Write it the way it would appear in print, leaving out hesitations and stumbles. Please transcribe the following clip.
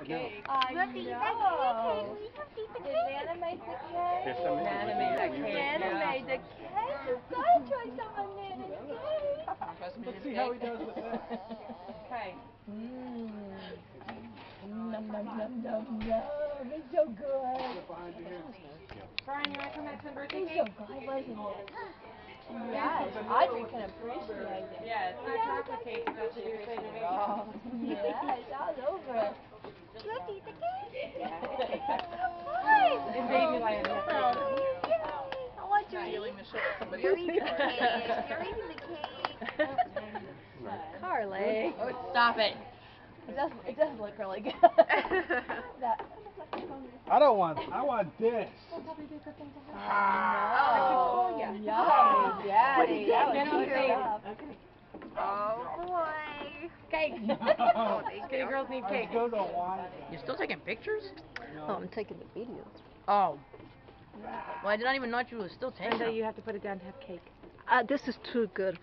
cake. I know. We have to eat the cake. Nana made the cake. Nana made that cake. Nana made the cake. You gotta try some of Nana's cake. Let's see how he does with that. Okay. Nom nom nom nom nom. It's so good. Brian, you want to come back to the birthday It's cake? so good, wasn't it? Yes, Audrey can appreciate it. Yeah, it's not chocolate cake. It's actually your saying to me. Oh, yeah, it's all over. You have to eat the cake. It's baby lion. I want you to eat. You're eating the cake. You're eating the cake. Carly. Oh, stop it. It does look really good. That. I don't want. I want this. Oh, yummy, daddy. That was good stuff. Oh boy. Cake. Oh, thank Skinny you. girls need I cake. still don't want it. You're still taking pictures? Oh, I'm taking the videos. Oh. Well, I did not even know you were still taking them. You have to put it down to have cake. This is too good.